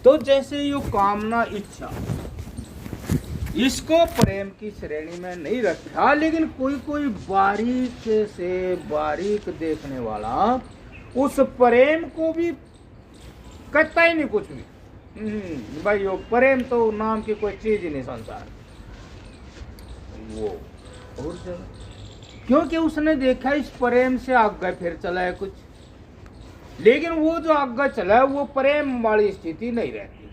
तो जैसे ये कामना इच्छा, इसको प्रेम की श्रेणी में नहीं रखा, लेकिन कोई कोई बारीक से बारीक देखने वाला उस प्रेम को भी कहता ही नहीं कुछ भी। भाई वो प्रेम तो नाम की कोई चीज ही नहीं संसार वो। और जगह क्योंकि उसने देखा इस प्रेम से आगे फिर चला है कुछ, लेकिन वो जो आगे चला है वो प्रेम वाली स्थिति नहीं रहती।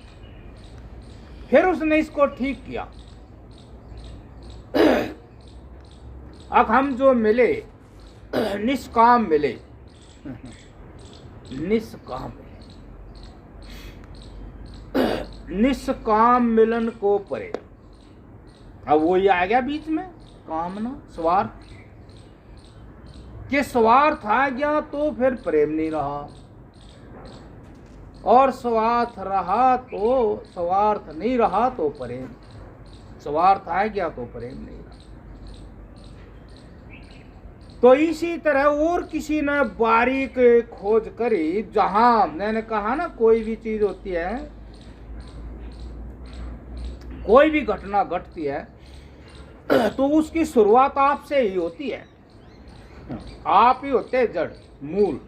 फिर उसने इसको ठीक किया। अब हम जो मिले निष्काम मिले, निष्काम निष्काम मिलन को परे। अब वो ही आ गया बीच में, कामना स्वार्थ के स्वार्थ आ गया तो फिर प्रेम नहीं रहा, और स्वार्थ रहा तो स्वार्थ नहीं रहा तो प्रेम, स्वार्थ आ गया तो प्रेम नहीं रहा। तो इसी तरह और किसी ने बारीक खोज करी, जहां मैंने कहा ना कोई भी चीज होती है, कोई भी घटना घटती है तो उसकी शुरुआत आपसे ही होती है, आप ही होते हैं जड़ मूल।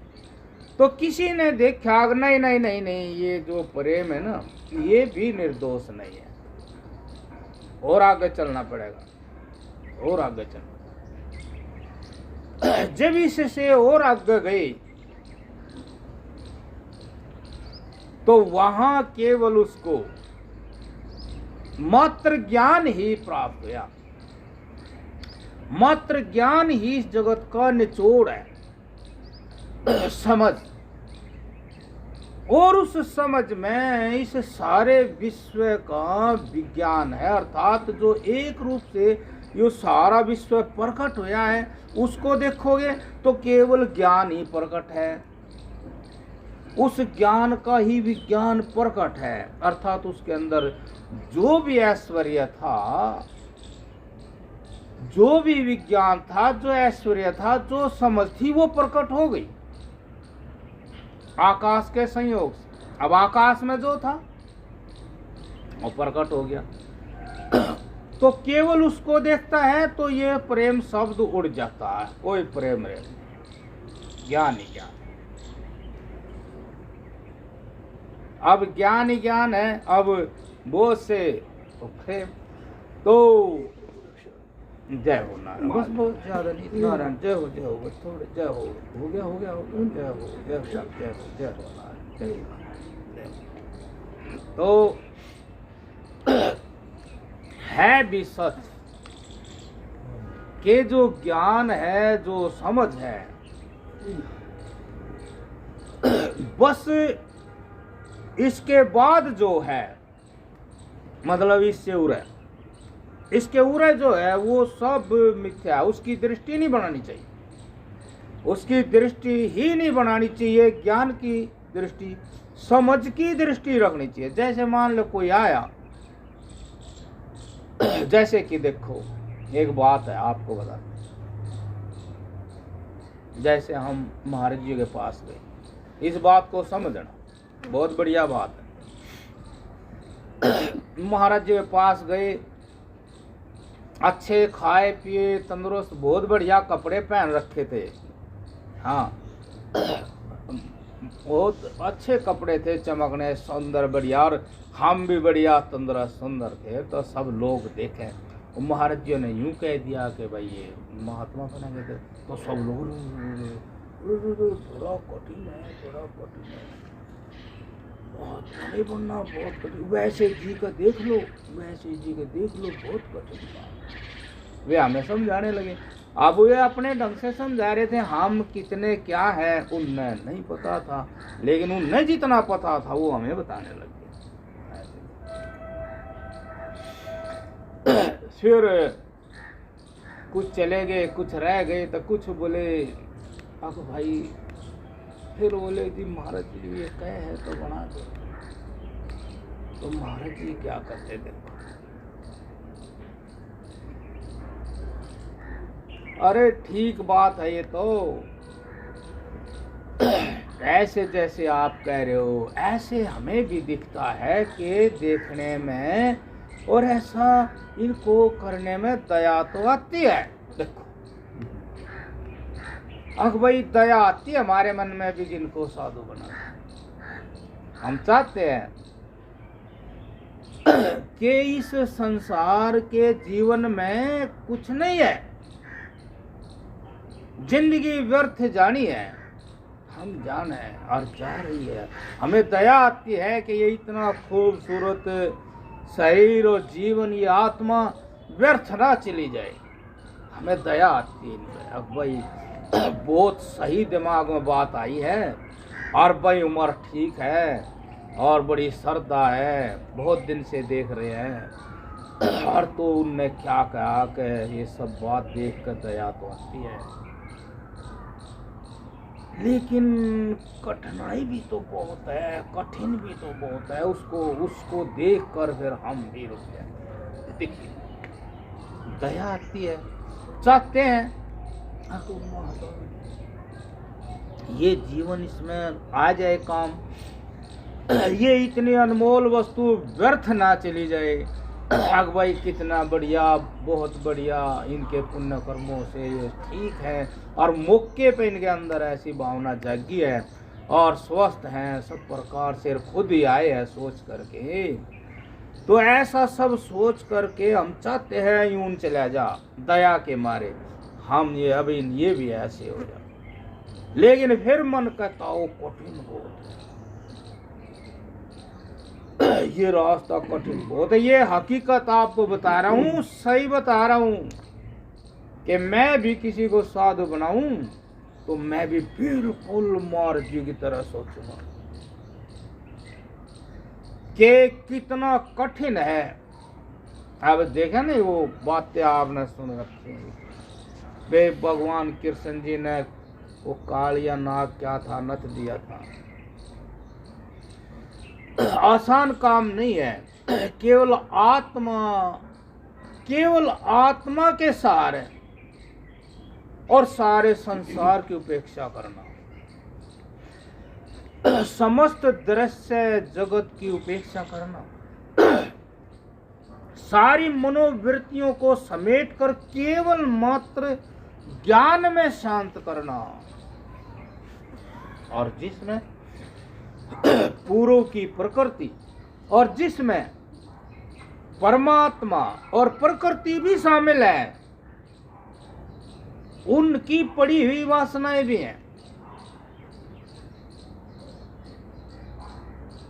तो किसी ने देखा नहीं नहीं नहीं नहीं ये जो प्रेम है ना ये भी निर्दोष नहीं है, और आगे चलना पड़ेगा, और आगे चलना। जब इससे और आगे गई तो वहां केवल उसको मात्र ज्ञान ही प्राप्त हुआ। मात्र ज्ञान ही इस जगत का निचोड़ है, समझ। और उस समझ में इस सारे विश्व का विज्ञान है, अर्थात जो एक रूप से ये सारा विश्व प्रकट हुआ है, उसको देखोगे तो केवल ज्ञान ही प्रकट है, उस ज्ञान का ही विज्ञान प्रकट है। अर्थात उसके अंदर जो भी ऐश्वर्य था, जो भी विज्ञान था, जो ऐश्वर्य था, जो समझ थी, वो प्रकट हो गई आकाश के संयोग से। अब आकाश में जो था वो प्रकट हो गया, तो केवल उसको देखता है तो ये प्रेम शब्द उड़ जाता है, कोई प्रेम रहे, ज्ञान ही ज्ञान। अब ज्ञान ही ज्ञान है, अब वो से प्रेम। तो जय हो नारायण, बस बहुत ज्यादा नहीं, नारायण जय हो, जय हो, बस थोड़े जय हो गया, हो गया, जय हो, जय हो, जय हो, जय हो नारायण, जय हो। तो है भी सच के जो ज्ञान है, जो समझ है, बस इसके बाद जो है, मतलब इससे उरे, इसके उरे जो है वो सब मिथ्या है। उसकी दृष्टि नहीं बनानी चाहिए, उसकी दृष्टि ही नहीं बनानी चाहिए। ज्ञान की दृष्टि, समझ की दृष्टि रखनी चाहिए। जैसे मान लो कोई आया, जैसे कि देखो एक बात है आपको बता, जैसे हम महाराज जी के पास गए, इस बात को समझना बहुत बढ़िया बात है। महाराज जी के पास गए, अच्छे खाए पिए, तंदुरुस्त, बहुत बढ़िया कपड़े पहन रखे थे, हाँ बहुत अच्छे कपड़े थे, चमकने, सुंदर, बढ़िया, और हम भी बढ़िया तंदुरुस्त सुंदर थे। तो सब लोग देखे, महाराज जी ने यूं कह दिया कि भाई ये महात्मा बनेंगे थे, तो सब लोग बड़ा कठिन है, बड़ा कठिन है, महात्मा नहीं बनना बहुत कठिन, वैसे जी का देख लो, वैसे जी का देख लो, बहुत कठिन बात। वे हमें समझाने लगे। अब वे अपने ढंग से समझा रहे थे, हम कितने क्या है उन्हें नहीं पता था, लेकिन उन्हें जितना पता था वो हमें बताने लगे। फिर कुछ चले गए, कुछ रह गए, तो कुछ बोले अब भाई, फिर बोले जी महाराज जी ये कहे है तो बना दो। तो महाराज जी क्या करते थे, अरे ठीक बात है ये तो, ऐसे जैसे आप कह रहे हो ऐसे हमें भी दिखता है कि देखने में, और ऐसा इनको करने में दया तो आती है। देखो अब भाई दया आती है हमारे मन में भी जिनको साधु बनाना। हम चाहते हैं कि इस संसार के जीवन में कुछ नहीं है, जिंदगी व्यर्थ जानी है, हम जान है और जा रही है। हमें दया आती है कि ये इतना खूबसूरत शरीर और जीवन, ये आत्मा व्यर्थ ना चली जाए। हमें दया आती है। अब भाई बहुत सही दिमाग में बात आई है, और भाई उम्र ठीक है और बड़ी श्रद्धा है, बहुत दिन से देख रहे हैं, और तो उनने क्या कहा कि ये सब बात देख कर दया तो आती है, लेकिन कठिनाई भी तो बहुत है, कठिन भी तो बहुत है। उसको देख कर फिर हम भी रुक जाए। देखिए दया आती है, चाहते हैं ये जीवन इसमें आ जाए काम, ये इतनी अनमोल वस्तु व्यर्थ ना चली जाए। अग भाई कितना बढ़िया, बहुत बढ़िया, इनके पुण्य कर्मों से ये ठीक है, और मौके पे इनके अंदर ऐसी भावना जागी है और स्वस्थ हैं, सब प्रकार से खुद ही आए हैं सोच करके। तो ऐसा सब सोच करके हम चाहते हैं यूं चला जा, दया के मारे हम ये अभी ये भी ऐसे हो जाए, लेकिन फिर मन कहता हो कठिन बहुत है, ये रास्ता कठिन बहुत है। ये हकीकत आपको बता रहा हूँ, सही बता रहा हूँ कि मैं भी किसी को साधु बनाऊं तो मैं भी बिल्कुल मार जी की तरह सोचूंगा कि कितना कठिन है। अब देखा नहीं वो बातें आपने सुन रखी वे भगवान कृष्ण जी ने वो कालिया नाग क्या था नच दिया था। आसान काम नहीं है, केवल आत्मा के सहारे और सारे संसार की उपेक्षा करना, समस्त दृश्य जगत की उपेक्षा करना, सारी मनोवृत्तियों को समेटकर केवल मात्र ज्ञान में शांत करना, और जिसमें पूर्व की प्रकृति और जिसमें परमात्मा और प्रकृति भी शामिल है, उनकी पड़ी हुई वासनाएं भी हैं।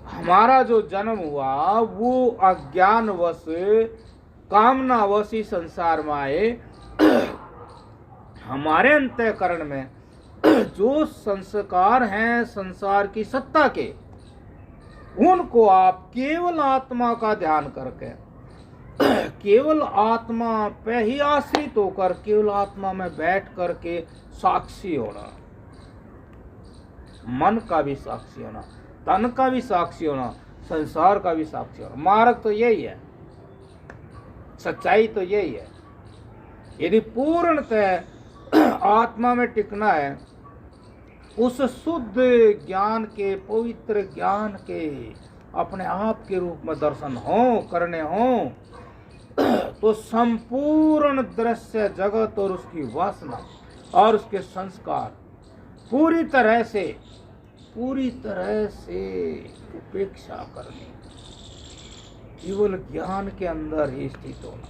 हमारा जो जन्म हुआ वो अज्ञानवश कामनावश ही संसार में आए। हमारे अंतःकरण में जो संस्कार हैं संसार की सत्ता के, उनको आप केवल आत्मा का ध्यान करके, केवल आत्मा पे ही आश्रित होकर, केवल आत्मा में बैठ करके साक्षी होना, मन का भी साक्षी होना, तन का भी साक्षी होना, संसार का भी साक्षी होना। मार्ग तो यही है, सच्चाई तो यही है। यदि पूर्णतः आत्मा में टिकना है, उस शुद्ध ज्ञान के, पवित्र ज्ञान के अपने आप के रूप में दर्शन हो, करने हो, तो संपूर्ण दृश्य जगत और उसकी वासना और उसके संस्कार पूरी तरह से उपेक्षा करनी, केवल ज्ञान के अंदर ही स्थित होना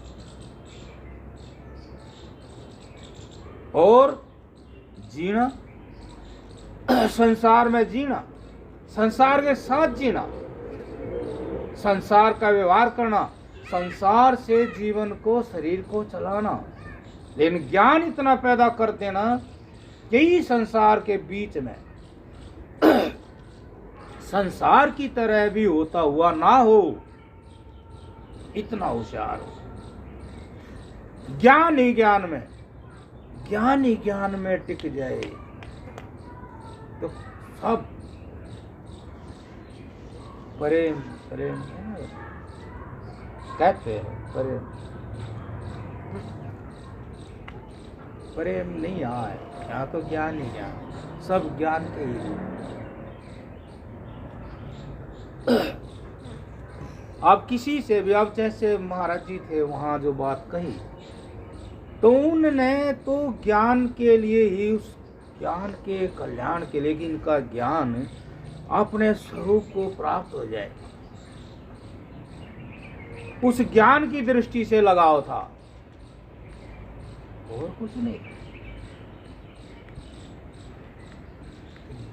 और जीना, संसार में जीना, संसार के साथ जीना, संसार का व्यवहार करना, संसार से जीवन को, शरीर को चलाना, लेकिन ज्ञान इतना पैदा कर देना कि इस संसार के बीच में संसार की तरह भी होता हुआ ना हो, इतना होशियार हो। ज्ञान ही ज्ञान में टिक जाए तो सब प्रेम कहते हैं, प्रेम नहीं आए, यहाँ तो ज्ञान ही ज्ञान, सब ज्ञान के ही। अब किसी से भी, अब जैसे महाराज जी थे वहाँ जो बात कही, तो उनने तो ज्ञान के लिए ही, उस ज्ञान के कल्याण के लिए कि इनका ज्ञान अपने स्वरूप को प्राप्त हो जाए, उस ज्ञान की दृष्टि से लगाव था और कुछ नहीं।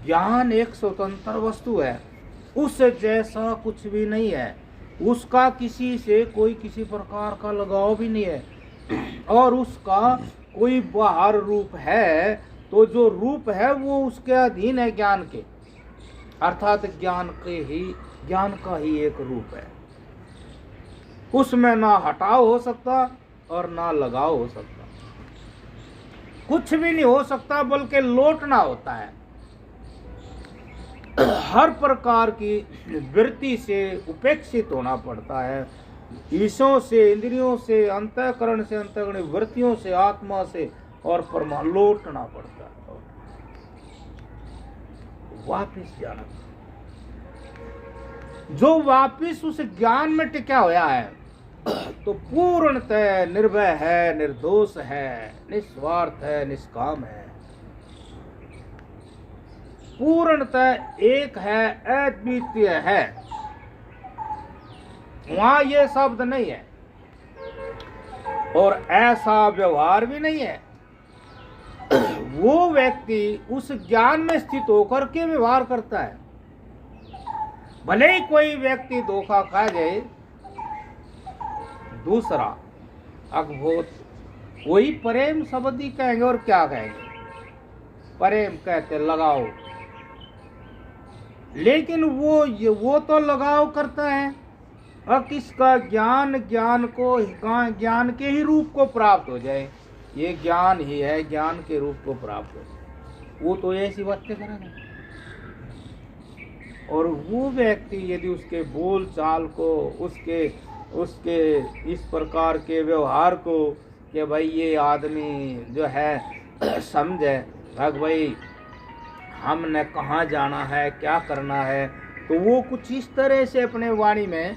ज्ञान एक स्वतंत्र वस्तु है, उस जैसा कुछ भी नहीं है, उसका किसी से कोई किसी प्रकार का लगाव भी नहीं है, और उसका कोई बाहर रूप है तो जो रूप है वो उसके अधीन है ज्ञान के, अर्थात ज्ञान का ही एक रूप है, उसमें ना हटाव हो सकता और ना लगाव हो सकता, कुछ भी नहीं हो सकता, बल्कि लौटना होता है। हर प्रकार की वृत्ति से उपेक्षित होना पड़ता है, ईशों से, इंद्रियों से, अंतःकरण से, अंतःकरण वृत्तियों से, आत्मा से, और परमाणु लौटना पड़ता है, वापिस जाना। जो वापिस उस ज्ञान में टिका हुआ है तो पूर्णतः निर्भय है, निर्दोष है, निस्वार्थ है, निष्काम है, पूर्णतः एक है, अद्वितीय है। वहां ये शब्द नहीं है और ऐसा व्यवहार भी नहीं है। वो व्यक्ति उस ज्ञान में स्थित होकर के व्यवहार करता है। भले ही कोई व्यक्ति धोखा खा जाए, दूसरा अद्भुत वही प्रेम शब्द ही कहेंगे, और क्या कहेंगे, प्रेम कहते लगाओ, लेकिन वो तो लगाव करता है, और किसका ज्ञान, ज्ञान के ही रूप को प्राप्त हो जाए, ये ज्ञान ही है, ज्ञान के रूप को प्राप्त हो जाए, वो तो ऐसी बातें करेगा। और वो व्यक्ति यदि उसके बोल चाल को, उसके इस प्रकार के व्यवहार को, कि भाई ये आदमी जो है समझे भाई हमने कहाँ जाना है, क्या करना है, तो वो कुछ इस तरह से अपने वाणी में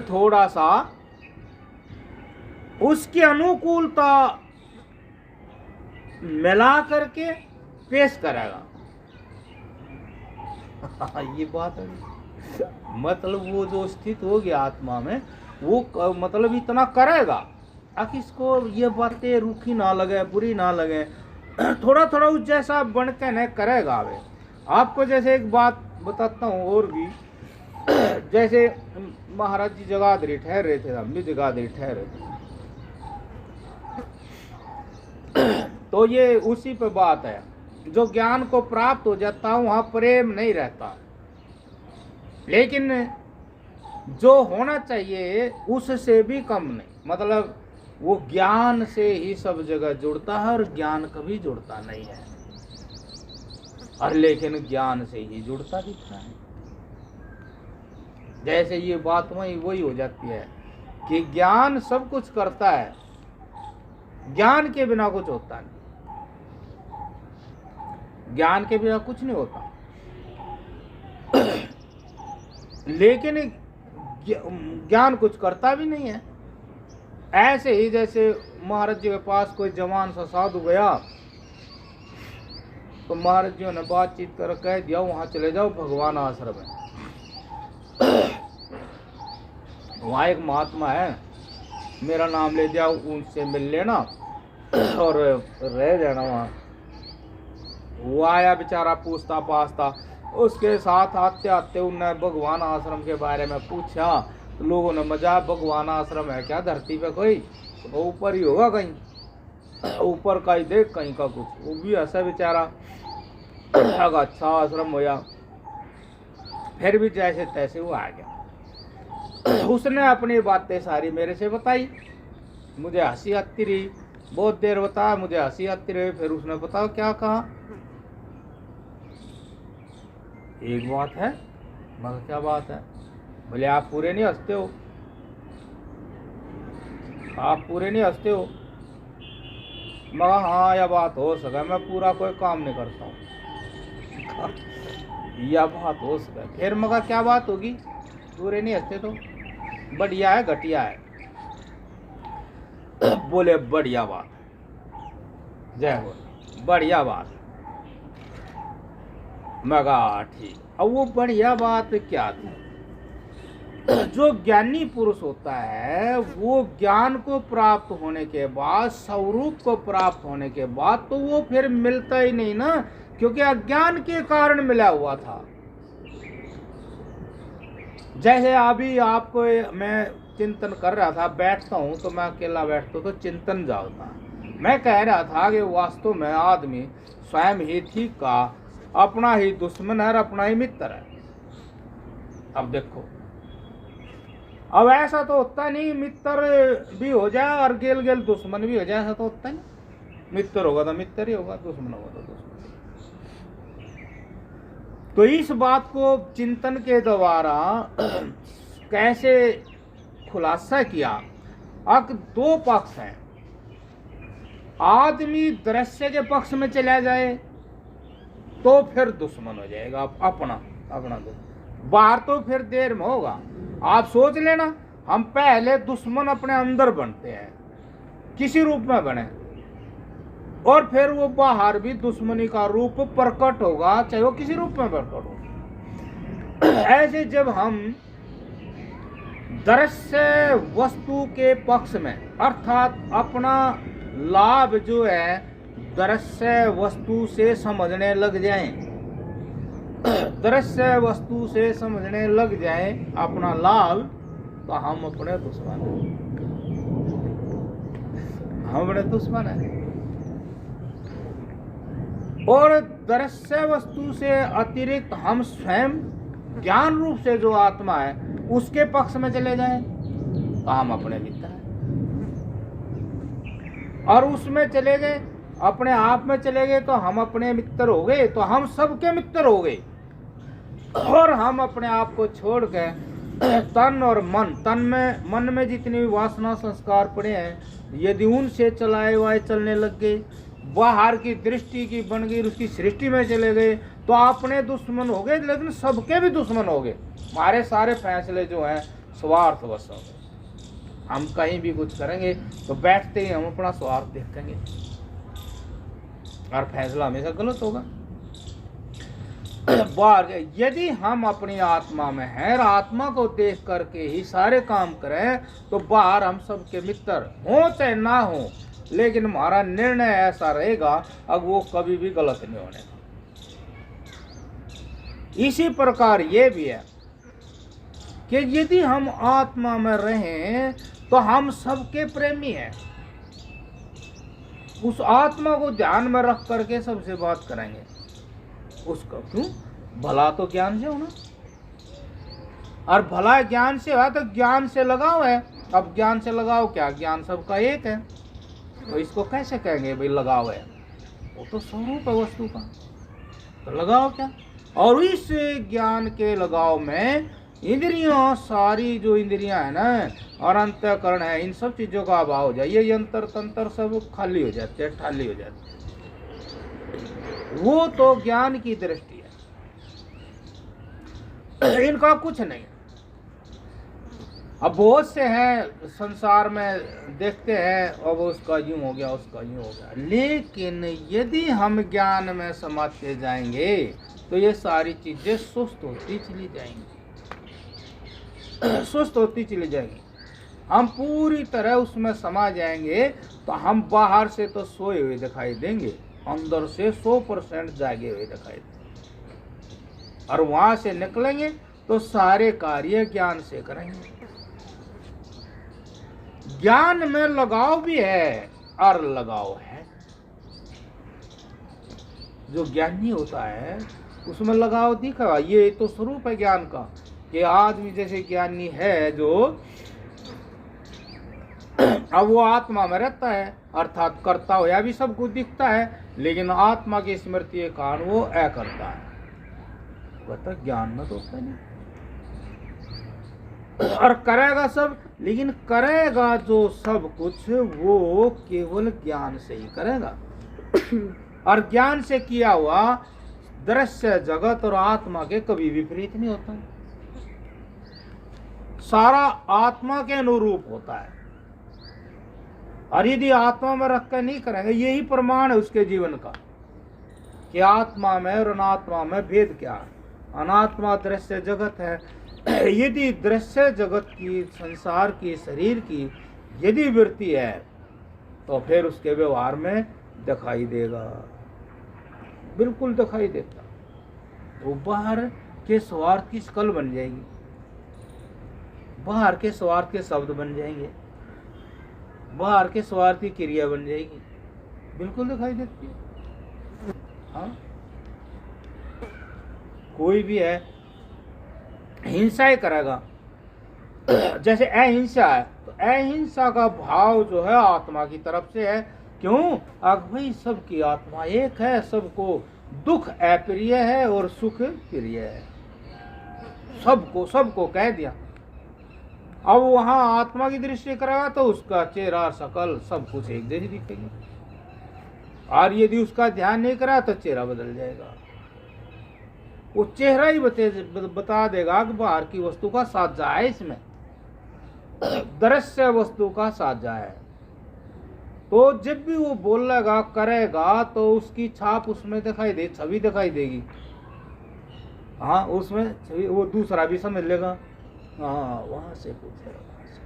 थोड़ा सा उसकी अनुकूलता मिला करके पेश करेगा। ये बात है, मतलब वो जो स्थित हो गया आत्मा में, वो मतलब इतना करेगा ताकि इसको ये बातें रूखी ना लगे, बुरी ना लगे, थोड़ा थोड़ा उस जैसा बन के न करेगा। वे आपको जैसे एक बात बताता हूँ और भी, जैसे महाराज जी जगाधरी ठहर रहे थे, हम भी जगाधरी ठहरे थे, तो ये उसी पे बात है, जो ज्ञान को प्राप्त हो जाता है वहाँ प्रेम नहीं रहता, लेकिन जो होना चाहिए उससे भी कम नहीं, मतलब वो ज्ञान से ही सब जगह जुड़ता है और ज्ञान कभी जुड़ता नहीं है, और लेकिन ज्ञान से ही जुड़ता दिखता है। जैसे ये बात वही हो जाती है कि ज्ञान सब कुछ करता है, ज्ञान के बिना कुछ होता नहीं, ज्ञान के बिना कुछ नहीं होता, लेकिन ज्ञान कुछ करता भी नहीं है। ऐसे ही जैसे महाराज जी के पास कोई जवान सा साधु गया, तो महाराज जी ने बातचीत कर कह दिया वहां चले जाओ भगवान आश्रम है, वहां एक महात्मा है, मेरा नाम ले जाओ, उनसे मिल लेना और रह जाना वहां। वो आया बेचारा पूछता पाछता, उसके साथ आते आते उनने भगवान आश्रम के बारे में पूछा, तो लोगों ने मजाक, भगवान आश्रम है क्या धरती पे कोई, तो ऊपर ही होगा कहीं, ऊपर का ही देख कहीं का कुछ। वो भी ऐसा बेचारा अच्छा आश्रम होया, फिर भी जैसे तैसे वो आ गया। उसने अपनी बातें सारी मेरे से बताई, मुझे हंसी आती रही, बहुत देर बताया, मुझे हंसी आती रही। फिर उसने बताओ क्या कहा, एक बात है। मगर क्या बात है? बोले आप पूरे नहीं हंसते हो, आप पूरे नहीं हंसते हो। मगर हाँ यह बात हो सका, मैं पूरा कोई काम नहीं करता हूँ। यह बात हो सके। फिर मगर क्या बात होगी, पूरे नहीं हंसते तो बढ़िया है घटिया है। बोले बढ़िया बात, जय हो, बढ़िया बात। मगा ठीक। अब वो बढ़िया बात क्या थी? जो ज्ञानी पुरुष होता है वो ज्ञान को प्राप्त होने के बाद, स्वरूप को प्राप्त होने के बाद तो वो फिर मिलता ही नहीं ना, क्योंकि अज्ञान के कारण मिला हुआ था। जैसे अभी आपको मैं चिंतन कर रहा था, बैठता हूँ तो मैं अकेला बैठता हूँ तो चिंतन जाता। मैं कह रहा था कि वास्तव में आदमी स्वयं ही ठीक का अपना ही दुश्मन है और अपना ही मित्र है। अब देखो, अब ऐसा तो होता नहीं मित्र भी हो जाए और गेल गेल दुश्मन भी हो जाए, ऐसा तो होता नहीं। मित्र होगा तो मित्र ही होगा, दुश्मन होगा तो दुश्मन। तो इस बात को चिंतन के द्वारा कैसे खुलासा किया? अब दो पक्ष हैं। आदमी दृश्य के पक्ष में चला जाए तो फिर दुश्मन हो जाएगा अपना दुश्मन। बाहर तो फिर देर में होगा। आप सोच लेना, हम पहले दुश्मन अपने अंदर बनते हैं, किसी रूप में बने, और फिर वो बाहर भी दुश्मनी का रूप प्रकट होगा, चाहे वो किसी रूप में प्रकट हो। ऐसे जब हम दृश्य वस्तु के पक्ष में, अर्थात अपना लाभ जो है दृश्य वस्तु से समझने लग जाएं, दृश्य वस्तु से समझने लग जाएं अपना लाभ, तो हम अपने दुश्मन हैं, हम अपने दुश्मन हैं। और दृश्य वस्तु से अतिरिक्त हम स्वयं ज्ञान रूप से जो आत्मा है उसके पक्ष में चले जाएं तो हम अपने मित्र हैं। और उसमें चले गए, अपने आप में चले गए तो हम अपने मित्र हो गए, तो हम सबके मित्र हो गए। और हम अपने आप को छोड़ के तन और मन में जितनी भी वासना संस्कार पड़े हैं, यदि उनसे चलाए हुए चलने लग गए, बाहर की दृष्टि की बन गई, उसकी सृष्टि में चले गए, तो अपने दुश्मन हो गए, लेकिन सबके भी दुश्मन हो गए। हमारे सारे फैसले जो हैं स्वार्थवश हो गए। हम कहीं भी कुछ करेंगे तो बैठते ही हम अपना स्वार्थ देखेंगे और फैसला हमेशा गलत होगा। बाहर यदि हम अपनी आत्मा में हैं और आत्मा को देख करके ही सारे काम करें, तो बाहर हम सबके मित्र हो चाहे ना हो, लेकिन हमारा निर्णय ऐसा रहेगा, अब वो कभी भी गलत नहीं होने का। इसी प्रकार ये भी है कि यदि हम आत्मा में रहें तो हम सबके प्रेमी हैं। उस आत्मा को ध्यान में रख करके सबसे बात करेंगे। उसका क्यों? भला तो ज्ञान से होना, और भला ज्ञान से हुआ तो ज्ञान से लगाव है। अब ज्ञान से लगाव क्या? ज्ञान सबका एक है, तो इसको कैसे कहेंगे भाई लगाव है? वो तो स्वरूप है वस्तु का, तो लगाव क्या? और इस ज्ञान के लगाव में इंद्रियों, सारी जो इंद्रियां है ना और अंतःकरण है, इन सब चीजों का अभाव हो जाए, ये यंत्र तंत्र सब खाली हो जाते हैं, खाली हो जाते हैं। वो तो ज्ञान की दृष्टि है, इनका कुछ नहीं। अब बहुत से हैं संसार में, देखते हैं अब उसका यूं हो गया, उसका यूं हो गया, लेकिन यदि हम ज्ञान में समाते जाएंगे तो ये सारी चीजें सुस्त होती चली जाएंगी, सुस्त होती चली जाएंगी। हम पूरी तरह उसमें समा जाएंगे तो हम बाहर से तो सोए हुए दिखाई देंगे, अंदर से 100% जागे हुए दिखाई देंगे। और वहां से निकलेंगे तो सारे कार्य ज्ञान से करेंगे। ज्ञान में लगाव भी है और लगाव है। जो ज्ञानी होता है उसमें लगाव दिखा, ये तो स्वरूप है ज्ञान का, कि आदमी जैसे ज्ञानी है जो अब वो आत्मा में रहता है, अर्थात करता हो या भी सब कुछ दिखता है, लेकिन आत्मा की स्मृति के कारण वो करता है। बता ज्ञान में तो होता नहीं, और करेगा सब, लेकिन करेगा जो सब कुछ वो केवल ज्ञान से ही करेगा। और ज्ञान से किया हुआ दृश्य जगत और आत्मा के कभी विपरीत नहीं होता, सारा आत्मा के अनुरूप होता है। और यदि आत्मा में रख कर नहीं करेंगे, यही प्रमाण है उसके जीवन का कि आत्मा में और अनात्मा में भेद क्या है। अनात्मा दृश्य जगत है। यदि दृश्य जगत की, संसार की, शरीर की यदि वृत्ति है तो फिर उसके व्यवहार में दिखाई देगा, बिल्कुल दिखाई देता। वो बाहर के स्वार्थ की शकल बन जाएगी, बाहर के स्वार्थ के शब्द बन जाएंगे, बाहर के स्वार्थ की क्रिया बन जाएगी, बिल्कुल दिखाई देती है। हाँ, कोई भी है हिंसा ही करेगा, जैसे अहिंसा है तो अहिंसा का भाव जो है आत्मा की तरफ से है। क्यों? भाई सबकी आत्मा एक है, सबको दुख अप्रिय है और सुख प्रिय है, सबको कह दिया। अब वहां आत्मा की दृष्टि करेगा तो उसका चेहरा, शकल सब कुछ एक जैसी दिखेगी, और यदि उसका ध्यान नहीं करा तो चेहरा बदल जाएगा। वो चेहरा ही बता देगा कि बाहर की वस्तु का साझा है, इसमें दृश्य वस्तु का साझा है। तो जब भी वो बोलेगा, करेगा, तो उसकी छाप उसमें दिखाई दे, छवि दिखाई देगी। हाँ, उसमें छवि, वो दूसरा भी समझ लेगा, हाँ वहां से कुछ है, वहां से।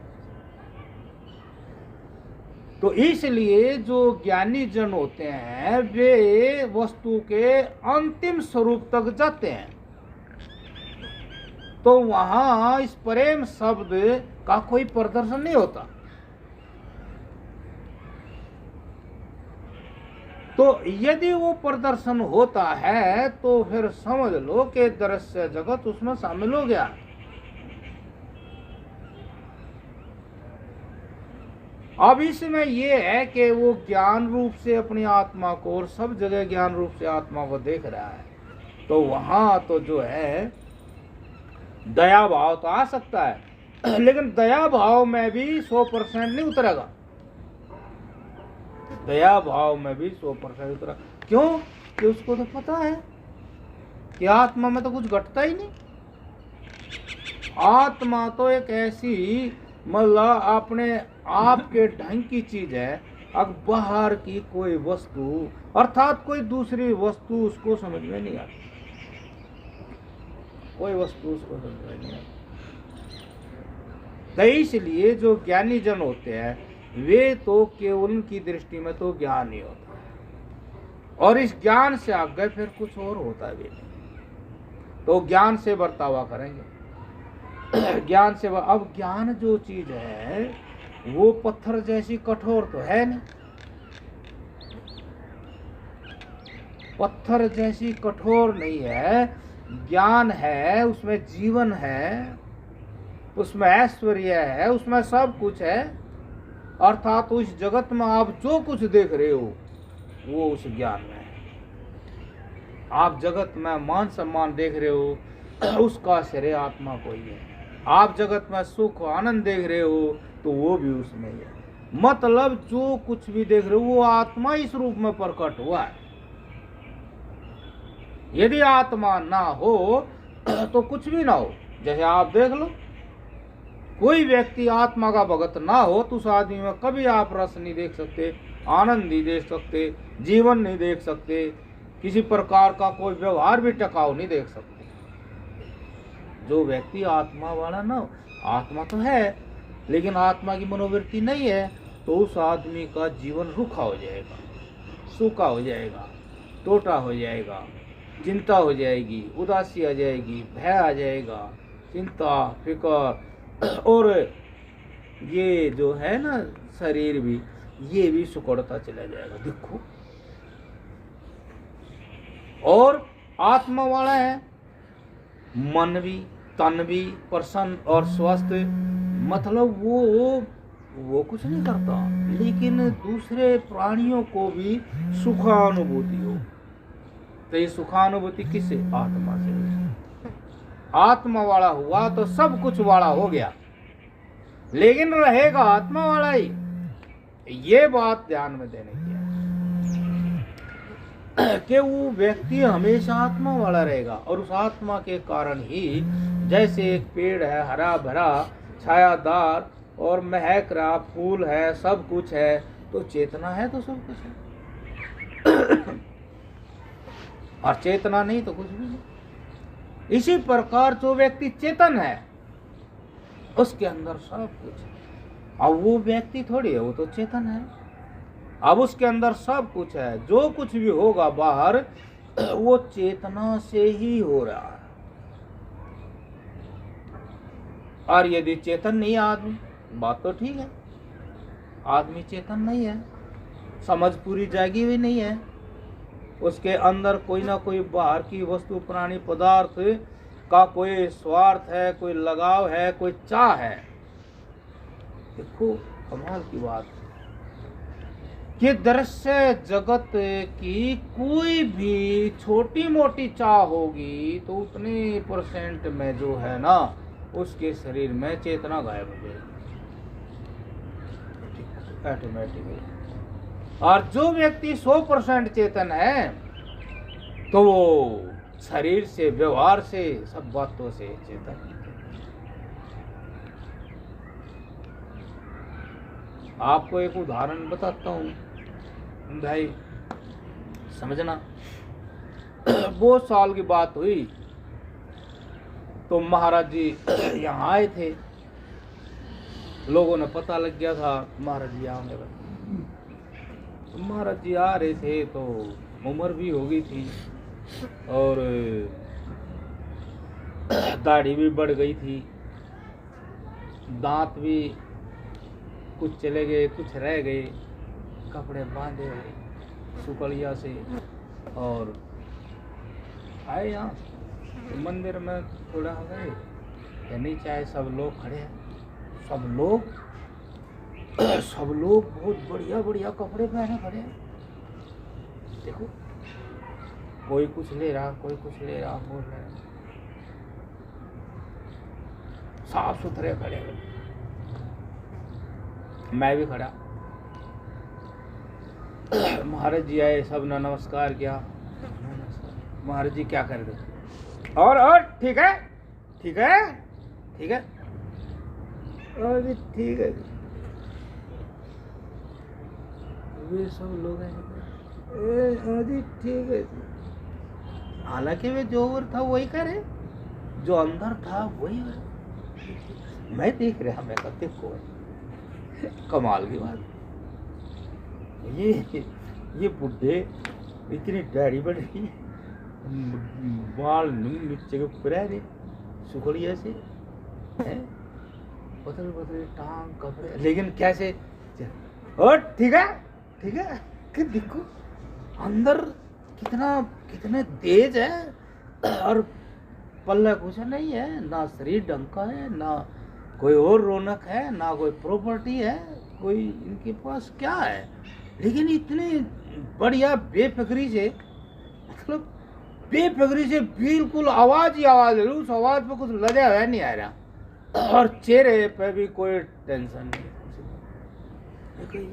तो इसलिए जो ज्ञानी जन होते हैं वे वस्तु के अंतिम स्वरूप तक जाते हैं, तो वहां इस प्रेम शब्द का कोई प्रदर्शन नहीं होता। तो यदि वो प्रदर्शन होता है तो फिर समझ लो कि दृश्य जगत उसमें शामिल हो गया। अब इसमें ये है कि वो ज्ञान रूप से अपनी आत्मा को और सब जगह ज्ञान रूप से आत्मा को देख रहा है, तो वहां तो जो है दया भाव तो आ सकता है, लेकिन दया भाव में भी 100% नहीं उतरेगा। दया भाव में भी 100% उतरा। क्यों? कि उसको तो पता है कि आत्मा में तो कुछ घटता ही नहीं। आत्मा तो एक ऐसी मतलब अपने आप के ढंग की चीज है। अब बाहर की कोई वस्तु अर्थात कोई दूसरी वस्तु उसको समझ में नहीं आती, कोई वस्तु उसको समझ में नहीं आती। तो इसलिए जो ज्ञानी जन होते हैं वे तो केवल उनकी दृष्टि में तो ज्ञान ही होता है, और इस ज्ञान से आगे फिर कुछ और होता भी नहीं। तो ज्ञान से बर्तावा करेंगे, ज्ञान से। अब ज्ञान जो चीज है वो पत्थर जैसी कठोर तो है नहीं, पत्थर जैसी कठोर नहीं है। ज्ञान है, उसमें जीवन है, उसमें ऐश्वर्य है, उसमें सब कुछ है। अर्थात तो इस जगत में आप जो कुछ देख रहे हो वो उस ज्ञान में है। आप जगत में मान सम्मान देख रहे हो, उसका श्रेय आत्मा को ही है। आप जगत में सुख आनंद देख रहे हो तो वो भी उसमें ही है। मतलब जो कुछ भी देख रहे हो वो आत्मा इस रूप में प्रकट हुआ है। यदि आत्मा ना हो तो कुछ भी ना हो। जैसे आप देख लो, कोई व्यक्ति आत्मा का भगत ना हो तो उस आदमी में कभी आप रस नहीं देख सकते, आनंद नहीं देख सकते, जीवन नहीं देख सकते, किसी प्रकार का कोई व्यवहार भी टिकाऊ नहीं देख सकते। जो व्यक्ति आत्मा वाला ना हो, आत्मा तो है लेकिन आत्मा की मनोवृत्ति नहीं है, तो उस आदमी का जीवन रूखा हो जाएगा, सूखा हो जाएगा, टोटा हो जाएगा, चिंता हो जाएगी, उदासी आ जाएगी, भय आ जाएगा, चिंता फिक्र, और ये जो है ना शरीर भी, ये भी सुकड़ता चला जाएगा। देखो, और आत्मा वाला है, मन भी तन भी प्रसन्न और स्वस्थ, मतलब वो कुछ नहीं करता, लेकिन दूसरे प्राणियों को भी सुखानुभूति हो। तो ये सुखानुभूति किससे? आत्मा से। आत्मा वाला हुआ तो सब कुछ वाला हो गया, लेकिन रहेगा आत्मा वाला ही। ये बात ध्यान में देने की है। कि वो व्यक्ति हमेशा आत्मा वाला रहेगा, और उस आत्मा के कारण ही जैसे एक पेड़ है हरा भरा छायादार और महक रहा, फूल है, सब कुछ है, तो चेतना है तो सब कुछ है। और चेतना नहीं तो कुछ भी नहीं। इसी प्रकार जो व्यक्ति चेतन है उसके अंदर सब कुछ है। अब वो व्यक्ति थोड़ी है, वो तो चेतन है। अब उसके अंदर सब कुछ है, जो कुछ भी होगा बाहर वो चेतना से ही हो रहा है। और यदि चेतन नहीं है आदमी, बात तो ठीक है, आदमी चेतन नहीं है, समझ पूरी जागी हुई नहीं है, उसके अंदर कोई ना कोई बाहर की वस्तु प्राणी पदार्थ का कोई स्वार्थ है, कोई लगाव है, कोई चाह है। देखो कमाल की बात कि दृश्य जगत की कोई भी छोटी मोटी चाह होगी तो उतने परसेंट में जो है ना उसके शरीर में चेतना गायब हो जाएगी ऑटोमेटिकली। और जो व्यक्ति 100% चेतन है तो वो शरीर से, व्यवहार से, सब बातों से चेतन। आपको एक उदाहरण बताता हूँ भाई, समझना। बहुत साल की बात हुई तो महाराज जी यहाँ आए थे, लोगों ने पता लग गया था महाराज जी आने वाले। तो महाराज जी आ रहे थे तो उम्र भी हो गई थी और दाढ़ी भी बढ़ गई थी, दांत भी कुछ चले गए, कुछ रह गए, कपड़े बांधे सुकड़िया से, और आए यहाँ मंदिर में थोड़ा हो गए, नहीं चाहे सब लोग खड़े हैं, सब लोग बहुत बढ़िया बढ़िया कपड़े पहने खड़े हैं। देखो कोई कुछ ले रहा, कोई कुछ ले रहा, बोल रहे साफ सुथरे खड़े हैं। मैं भी खड़ा। महाराज जी आए, सब ने नमस्कार किया। महाराज जी क्या कर रहे? और ठीक है, ठीक है, ठीक है, अरे ठीक है। वे सब लोग हैं, ठीक है। हालांकि वे जो ओर था वही करे, जो अंदर था वही करे। मैं देख रहा, मैं कहते को कमाल की बात, ये बुढ़े इतनी दाढ़ी बढ़ रही, बाल नीचे के ऊपर है, सुखड़िया से बदल बदल टांग कपड़े, लेकिन कैसे? और ठीक है, ठीक है, कि देखो अंदर कितना तेज है, और पल्ला कुछ नहीं है, ना शरीर ढंग का है, ना कोई और रौनक है, ना कोई प्रॉपर्टी है, कोई इनके पास क्या है, लेकिन इतने बढ़िया बेफिक्री से, मतलब बेफिक्री से बिल्कुल आवाज ही आवाज है, उस आवाज पे कुछ लजा हुआ नहीं आ रहा, और चेहरे पे भी कोई टेंशन नहीं।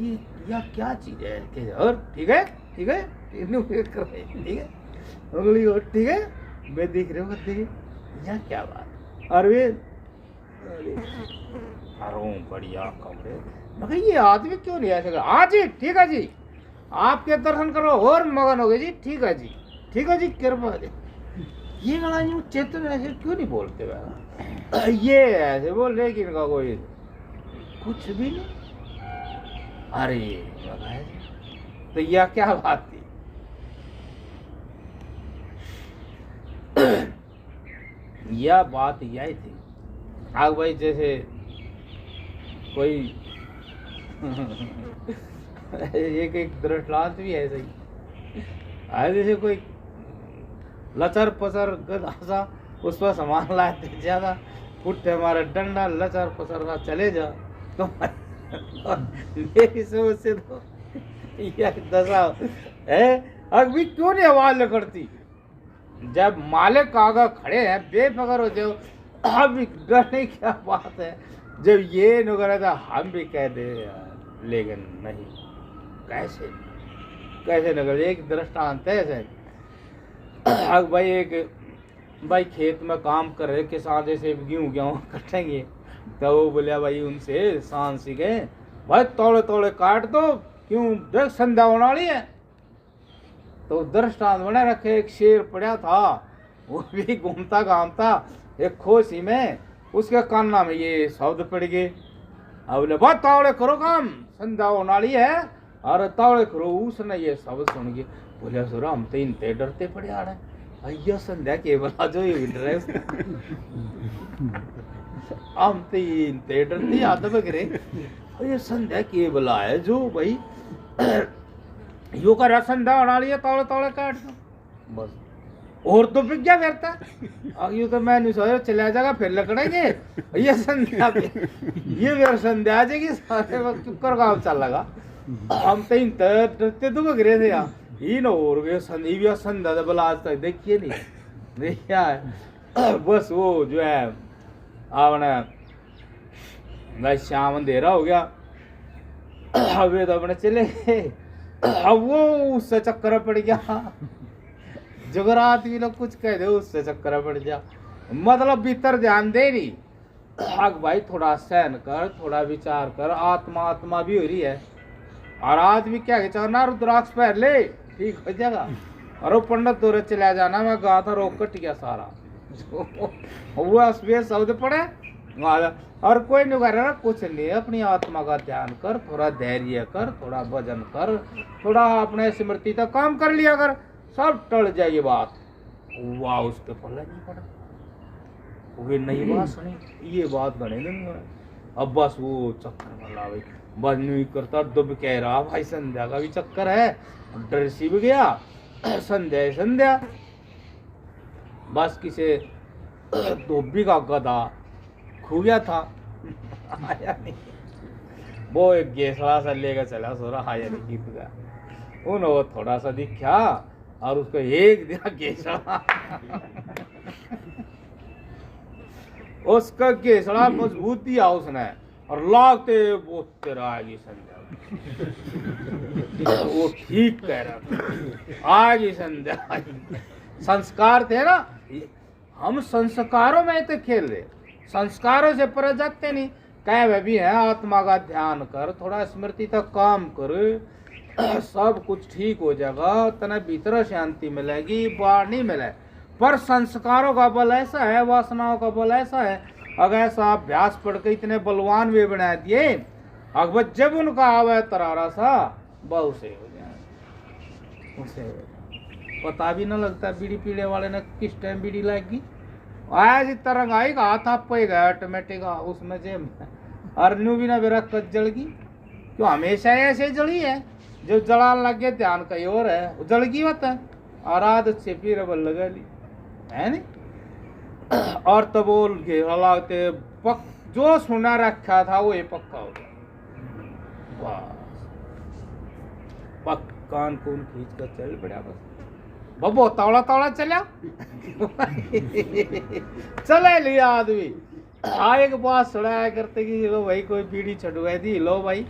ये या क्या चीज है कि और ठीक है, ठीक है, ठीक है, उंगली और ठीक है, मैं देख रहा हूँ, देखिए यह क्या बात। और वे बढ़िया कपड़े, मगर ये आदमी क्यों नहीं ऐसे? हाँ जी ठीक है जी, आपके दर्शन करो और मगन हो गए जी, ठीक है जी, ठीक है जी, कृपा जी। ये वाला यूँ चेतन ऐसे क्यों नहीं बोलते भाई? ये ऐसे बोल रहे कि इनका कोई कुछ भी नहीं। अरे तो यह क्या बात थी? यह बात यही थी। आग भाई जैसे कोई एक दृष्टांत भी है सही, जैसे कोई लचर पचर गधा उस पर सामान लाते ज्यादा, पुट्ठे हमारा डंडा लचर पचर का चले जा, तो मेरी सोच से तो यह दशा है। अभी क्यों नहीं आवाज करती? जब मालिक आगे खड़े हैं बेफिक्र हो जाओ, अभी डरने क्या बात है? जब ये न करे तो हम भी कह दे यार, लेकिन नहीं, कैसे? कैसे निकल एक दृष्टांत है ऐसे। अब भाई भाई खेत में काम कर रहे किसान, जैसे गेहूँ कटेंगे, तो वो बोलिया भाई उनसे शान सीखे, भाई तोड़े तोड़े काट दो, क्यों देख संध्या होने वाली है। तो दृष्टांत बना रखे, एक शेर पड़ा था, वो भी घूमता घामता एक खोसी में, उसके कान्ना में ये शब्द पड़ गए। अब बोले बहुत तावड़े करो काम, संध्या होने वाली है, और तावड़े करो। उसने ये शब्द सुन के बोले सुरा हम तो इनते डरते पड़े आ रहे, भैया संध्या के बोला जो ये विल रहे हम तो इनते डरते याद बगरे, ये संध्या के बोला है जो भाई यो का संध्या होने वाली है, तावड़े तावड़े काट दो बस। और तो फिर क्या करता, यूँ तो मैं नहीं सोचा चला जाएगा फिर लकड़ेंगे, ये संध्या ये फिर संध्या आ जाएगी, सारे वक्त चुक्कर काम चल लगा। हम तो इन डरते तो बगरे थे यार, इन और वे संध्या तो बोला आज तक देखिए नहीं देखिया है। बस वो जो है आपने भाई शाम अंधेरा हो गया, अब तो अपने चले गए। अब वो उससे चक्कर पड़ गया, जगरात भी लोग कुछ कह दे उससे चक्कर पड़ जा, मतलब भीतर ध्यान दे नहीं। आग भाई थोड़ा सहन कर, थोड़ा विचार कर, आत्मा आत्मा भी हो रही है। और आज भी क्या चाहना रुद्राक्ष पहन ले ठीक हो जाएगा। और वो पंडित दूर चला जाना, मैं गा था रोक कट गया सारा वो शब्द पड़े। और कोई नहीं कह रहा कुछ नहीं, अपनी आत्मा का ध्यान कर, थोड़ा धैर्य कर, थोड़ा भजन कर, थोड़ा अपने स्मृति तक काम कर लिया कर, सब टल जाए ये बात। वाह उसके पल्ले नहीं पड़ा, वो नई बात सुनी, ये बात बने नहीं। अब बस वो चक्कर वाला भाई बस नहीं करता, दुब कह रहा भाई संध्या का भी चक्कर है, डर सी भी गया, संध्या संध्या। बस किसे धोबी का गधा खो गया था, आया नहीं, वो एक गेसड़ा सा लेकर चला, सो रहा आया नहीं, जीत गया। उन वो थोड़ा सा दिखा और उसको एक दिया गेसड़ा उसका गेसड़ा मजबूत दिया उसने, और लागते वो तेरा आएगी संध्या वो ठीक कह रहा था, आएगी संध्या। संस्कार थे ना, हम संस्कारों में तो खेल रहे, संस्कारों से पर जाते नहीं। कह वे भी है आत्मा का ध्यान कर, थोड़ा स्मृति तक काम कर, सब कुछ ठीक हो जाएगा, तना भीतर शांति मिलेगी, बाहर नहीं मिले। पर संस्कारों का बल ऐसा है, वासनाओं का बल ऐसा है, अगर ऐसा अभ्यास पढ़ के इतने बलवान भी बना दिए, अगर जब उनका आवे तरारा सा बहु से हो जाए, उसे पता भी न लगता बीड़ी पीने वाले ने किस टाइम बीड़ी लाएगी। आज तरंग आएगा हाथ आप पेगा ऑटोमेटिक उसमें जेब अरनू भी ना मेरा कच जलगी, क्यों हमेशा ऐसे जली है, जो जलान लग गया ध्यान कहीं और है, वो जलगी मत है, और आदत से फिर बल लगा ली है नहीं। और तब वो लागते पक जो सुना रखा था वो ये पक्का हो गया, पक कान कून खींच कर चल पड़ा बस। बबो तौड़ा तौड़ा चला चले लिया आदमी आए के पास सड़ाया करते कि लो भाई कोई बीड़ी छटवाई दी, लो भाई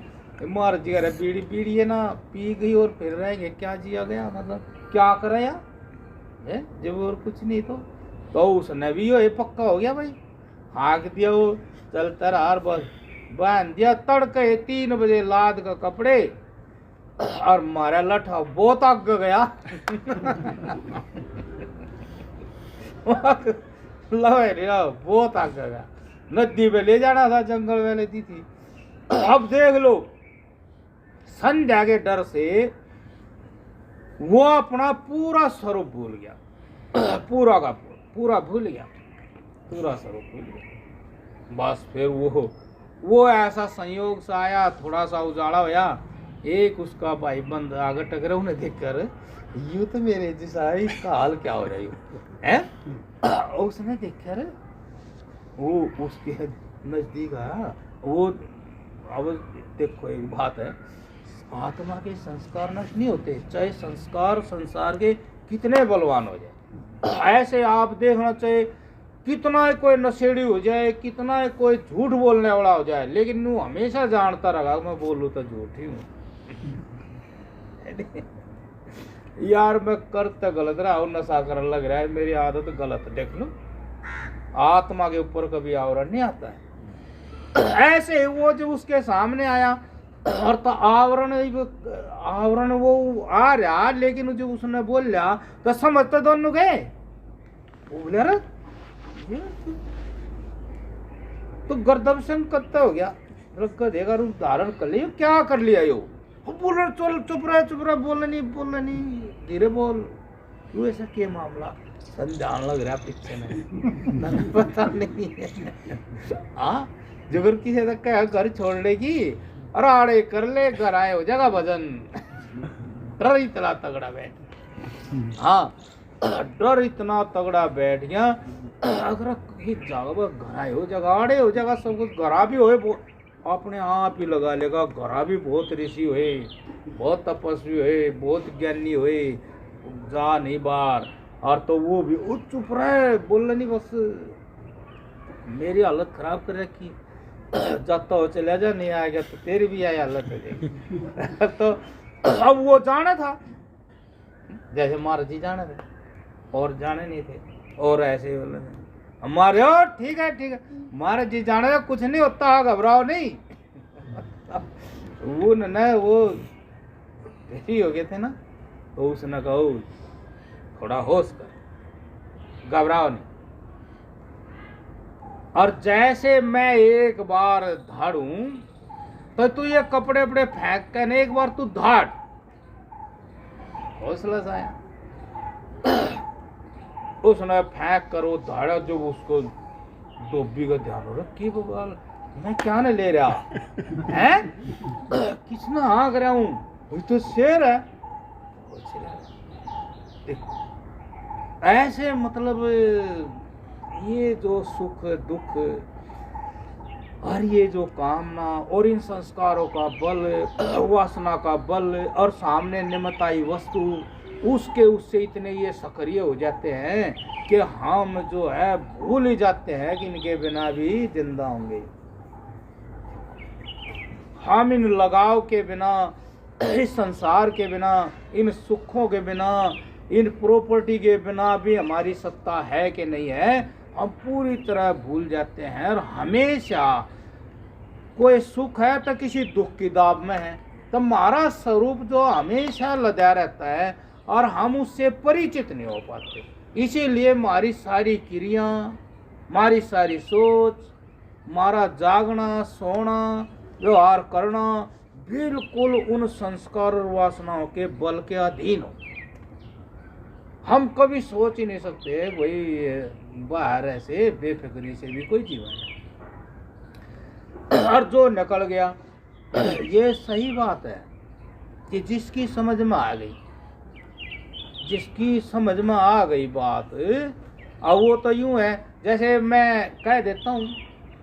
मार जी अरे बीड़ी बीड़ी है ना पी गई और फिर रहेंगे क्या जिया गया, मतलब क्या करे यार जब और कुछ नहीं तो उसने भी ये पक्का हो गया भाई, हाँक दिया वो चलता रहा बस बांध दिया। तड़के 3 बजे लाद का कपड़े और मारा लठा बहुत आग गया बहुत आग गया, नदी पे ले जाना था, जंगल में लेती थी। अब देख लो संध्या के डर से वो अपना पूरा स्वरूप भूल गया, पूरा का पूरा भूल गया, पूरा स्वरूप भूल गया। बस फिर वो ऐसा संयोग से आया, थोड़ा सा उजाला होया, एक उसका भाई बंद आगे टकरा, उन्हें देखकर यूं तो मेरे जैसा इसका हाल क्या हो रही है, उसने देखकर वो उसके नजदीक आया। वो अब देखो एक बात है, आत्मा के संस्कार नष्ट नहीं होते, चाहे संस्कार संसार के कितने बलवान हो जाए। ऐसे आप देखना चाहिए कितना कोई नशेड़ी हो जाए, कितना कोई झूठ बोलने वाला हो जाए, लेकिन वो हमेशा जानता रहा मैं बोलूँ तो झूठ ही हूँ यार मैं करता गलत रहा हूँ, नशा करने लग रहा है, मेरी आदत गलत। देख लो, आत्मा के ऊपर कभी आवरण नहीं आता है। ऐसे ही वो जो उसके सामने आया और तो आवरण वो आ रहा, लेकिन जो उसने बोल लिया तो समझते दोनों गए। वो बोले अरे तो गर्दभशन करता हो गया, गधेगा रूप धारण कर लिया, क्या कर लिया यो? बोल रहा चल चुप रहा, बोलना नहीं, धीरे बोल। तू ऐसा क्या मामला? संजान लग रहा पीछे में। पता नहीं है। हाँ, जबर किसी तक का घर छोड़ने की, अरे आड़े कर ले, घर आए हो जाएगा भजन। डर इतना तगड़ा बैठ, हाँ डर इतना तगड़ा बैठ गया। अगर कहीं जाओ घर आए हो जगह, आड़े हो जाएगा, सब कुछ घरा भी हो, अपने आप ही लगा लेगा। घरा भी बहुत ऋषि हुए, बहुत तपस्वी हुए, बहुत ज्ञानी हुए, जा नहीं बार। और तो वो भी चुप रहे, बोलना नहीं, बस मेरी हालत खराब कर रखी। जाता हो चला जा, नहीं आएगा तो तेरी भी आई हालत हो जाएगी। तो अब वो जाना था, जैसे महाराज जी जाने थे और जाने नहीं थे, और ऐसे बोले हमारे और ठीक है महाराज जी जाने का कुछ नहीं होता, घबराओ नहीं। वो न वो हो गए थे ना, तो उसने कहा थोड़ा होश कर, घबराओ नहीं। और जैसे मैं एक बार धाड़ू तो तू ये कपड़े वपड़े फेंक कर नहीं, एक बार तू धाड़। हौसला सा आया, उसने फेंक कर वो धाड़ा, जो उसको धोबी का ध्यान हो रहा कि बबाल मैं क्या न ले रहा है, किसना हाँक रहा हूँ, तो शेर है। ऐसे मतलब ये जो सुख दुख और ये जो कामना और इन संस्कारों का बल, वासना का बल, और सामने निमित्त आई वस्तु, उससे इतने ये सक्रिय हो जाते हैं कि हम जो है भूल ही जाते हैं कि इनके बिना भी जिंदा होंगे। हम इन लगाव के बिना, इस संसार के बिना, इन सुखों के बिना, इन प्रॉपर्टी के बिना भी हमारी सत्ता है कि नहीं है, हम पूरी तरह भूल जाते हैं। और हमेशा कोई सुख है तो किसी दुख की दाब में है, तो हमारा स्वरूप जो हमेशा लदा रहता है और हम उससे परिचित नहीं हो पाते। इसीलिए हमारी सारी क्रिया, हमारी सारी सोच, हमारा जागना, सोना, व्यवहार करना बिल्कुल उन संस्कार और वासनाओं के बल के अधीन हो। हम कभी सोच ही नहीं सकते भाई बाहर ऐसे बेफिक्री से भी कोई जीवन है। और जो निकल गया, ये सही बात है कि जिसकी समझ में आ गई, जिसकी समझ में आ गई बात, अब वो तो यूं है जैसे मैं कह देता हूँ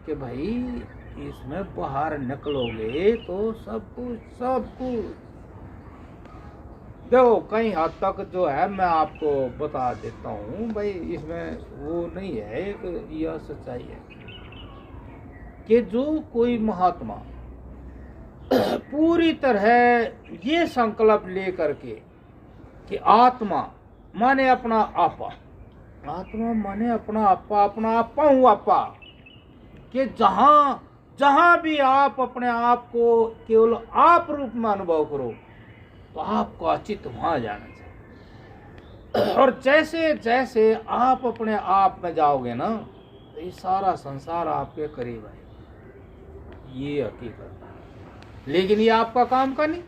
कि भाई इसमें बाहर निकलोगे तो सब कुछ देखो कहीं हद तक जो है मैं आपको बता देता हूँ भाई, इसमें वो नहीं है, एक यह सच्चाई है कि जो कोई महात्मा पूरी तरह ये संकल्प ले करके कि आत्मा माने अपना आपा, आत्मा माने अपना आपा हूँ आपा, कि जहाँ भी आप अपने आप को केवल आप रूप में अनुभव करो तो आपका चित्त वहां जाना चाहिए। और जैसे जैसे आप अपने आप में जाओगे ना, तो ये सारा संसार आपके करीब है, ये हकीकत है। लेकिन ये आपका काम का नहीं।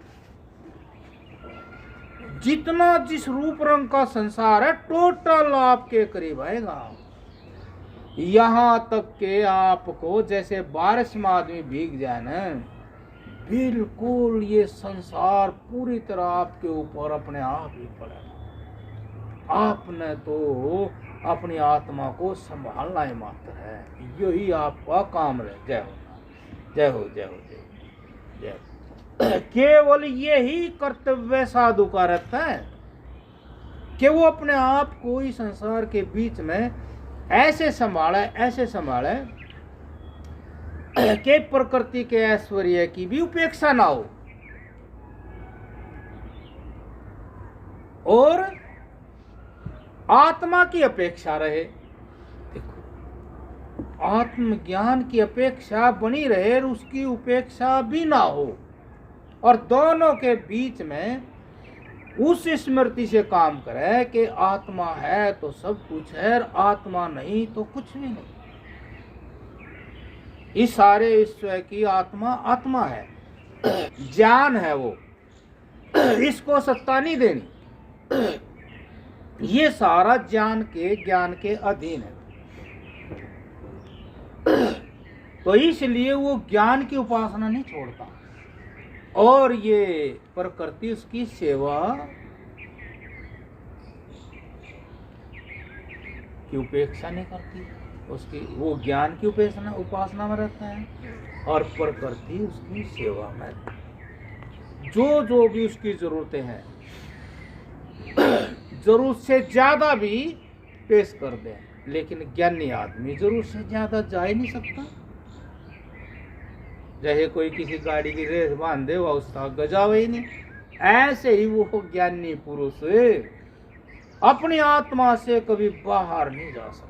जितना जिस रूप रंग का संसार है टोटल आपके करीब आएगा। यहां तक के आपको जैसे बारिश में आदमी भीग जाए ना, बिल्कुल ये संसार पूरी तरह आपके ऊपर अपने आप ही पड़ा। आपने तो अपनी आत्मा को संभालना ही मात्र है, यही आपका काम है। जय हो जय हो जय हो जय हो। केवल यही कर्तव्य साधु का रहता है कि वो अपने आप को इस संसार के बीच में ऐसे संभाले कि प्रकृति के ऐश्वर्य की भी उपेक्षा ना हो, और आत्मा की अपेक्षा रहे। देखो, आत्मज्ञान की अपेक्षा बनी रहे और उसकी उपेक्षा भी ना हो, और दोनों के बीच में उस स्मृति से काम करे कि आत्मा है तो सब कुछ है और आत्मा नहीं तो कुछ भी नहीं। इस सारे विश्व की आत्मा आत्मा है, ज्ञान है वो, इसको सत्ता नहीं देनी, ये सारा ज्ञान के अधीन है। तो इसलिए वो ज्ञान की उपासना नहीं छोड़ता और ये प्रकृति उसकी सेवा की उपेक्षा नहीं करती, उसकी वो ज्ञान की उपासना में रहता है और प्रकृति उसकी सेवा में रहती है। जो भी उसकी जरूरतें हैं जरूरत से ज्यादा भी पेश कर दे, लेकिन ज्ञानी आदमी जरूरत से ज्यादा जा ही नहीं सकता। जैसे कोई किसी गाड़ी की रेस बांध दे वह उसका गजाव ही नहीं, ऐसे ही वो ज्ञानी पुरुष अपनी आत्मा से कभी बाहर नहीं जा सकता,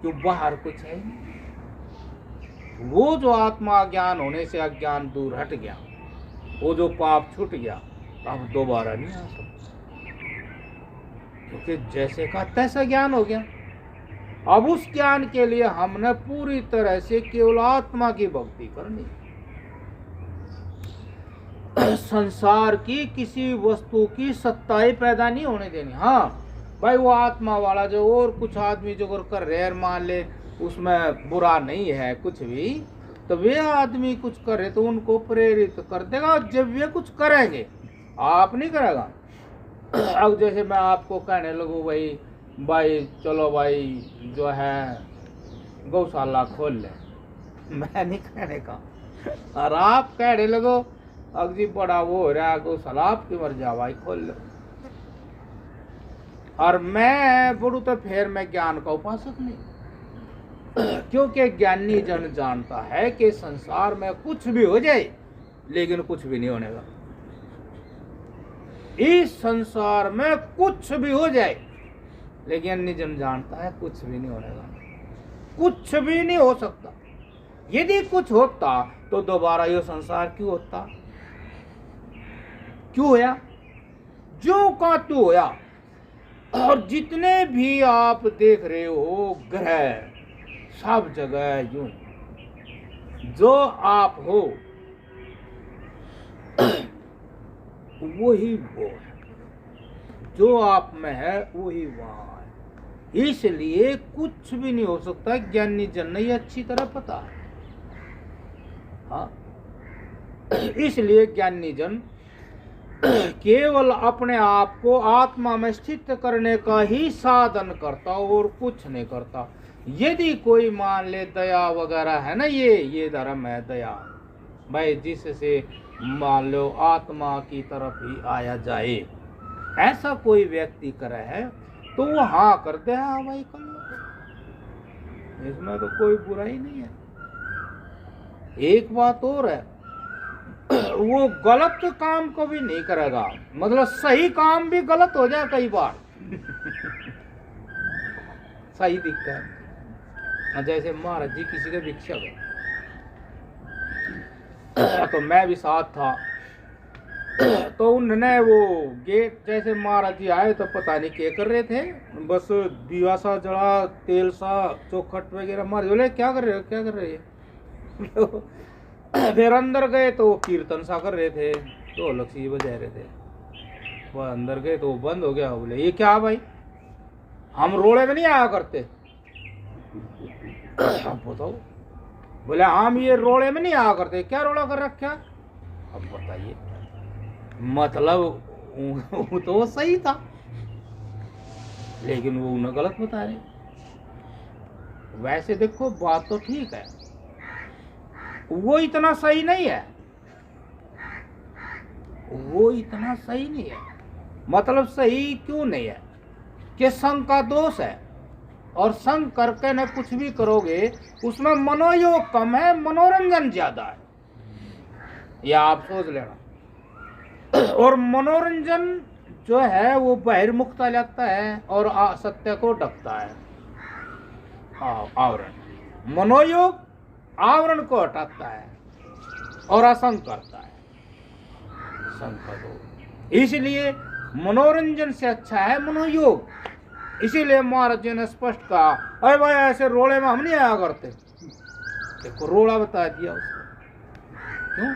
क्यों बाहर कुछ है नहीं। वो जो आत्मा ज्ञान होने से अज्ञान दूर हट गया, वो जो पाप छूट गया, अब दोबारा नहीं आ सकता, क्योंकि जैसे का तैसा ज्ञान हो गया। अब उस ज्ञान के लिए हमने पूरी तरह से केवल आत्मा की भक्ति करनी, संसार की किसी वस्तु की सत्ताई पैदा नहीं होने देनी। हाँ भाई, वो आत्मा वाला जो और कुछ आदमी जो कर रहे, मान ले उसमें बुरा नहीं है कुछ भी, तो वे आदमी कुछ करे तो उनको प्रेरित कर देगा, जब वे कुछ करेंगे आप नहीं करेगा। अब जैसे मैं आपको कहने लगूँ भाई चलो भाई जो है गौशाला खोल ले, मैं नहीं कहने का, और आप कहने लगो अब जी बड़ा वो हो रहा है गौशाला, आपकी मर्जी भाई खोल लो, और मैं बोलूँ तो फिर मैं ज्ञान का उपासक नहीं। क्योंकि ज्ञानी जन जानता है कि संसार में कुछ भी हो जाए लेकिन कुछ भी नहीं होने का। इस संसार में कुछ भी हो जाए लेकिन ज्ञानी जन जानता है कुछ भी नहीं होने का, कुछ भी नहीं हो सकता। यदि कुछ होता तो दोबारा ये संसार क्यों होता, क्यों होया, जो का तू होया। और जितने भी आप देख रहे हो ग्रह, सब जगह यूं जो आप हो वही वो है, जो आप में है वही वहां है। इसलिए कुछ भी नहीं हो सकता, ज्ञानी जन ने ये अच्छी तरह पता है। हाँ, इसलिए ज्ञानी जन केवल अपने आप को आत्मा में स्थित करने का ही साधन करता और कुछ नहीं करता। यदि कोई मान ले दया वगैरह है ना, ये धर्म है दया भाई, जिससे मान लो आत्मा की तरफ ही आया जाए, ऐसा कोई व्यक्ति करे है तो वो हाँ कर दे, हाँ भाई कर लो, इसमें तो कोई बुराई नहीं है। एक बात और है, वो गलत काम को भी नहीं करेगा, मतलब सही काम भी गलत हो जाए कई बार। सही दिखता है, जैसे महाराज जी किसी के भिक्षक है तो मैं भी साथ था, तो उन्होंने वो गेट जैसे महाराज जी आए तो पता नहीं क्या कर रहे थे, बस दिया सा जला, तेल सा, चौखट वगैरह मार, बोले क्या कर रहे हो क्या कर रहे हो। फिर अंदर गए तो वो कीर्तन सा कर रहे थे, तो लक्ष्मी बजा रहे थे। वह अंदर गए तो वो बंद हो गया। बोले ये क्या भाई, हम रोड़े में नहीं आया करते। अब बताओ, बोले हम ये रोड़े में नहीं आया करते, क्या रोड़ा कर रखा। अब बताइए, मतलब तो वो सही था लेकिन वो उन्हें गलत बता रहे। वैसे देखो बात तो ठीक है, वो इतना सही नहीं है, वो इतना सही नहीं है। मतलब सही क्यों नहीं है कि संग का दोष है, और संग करके न कुछ भी करोगे उसमें मनोयोग कम है, मनोरंजन ज्यादा है, यह आप सोच लेना। और मनोरंजन जो है वो बहिर्मुखता लगता है और सत्य को ढकता है। आवरण, मनोयोग आवरण को हटाता है और असंग करता है, संग। इसलिए मनोरंजन से अच्छा है मनोयोग। इसीलिए महाराज जी ने स्पष्ट कहा, अरे भाई ऐसे रोड़े में हम नहीं आया करते। देखो रोड़ा बता दिया उसको, क्यों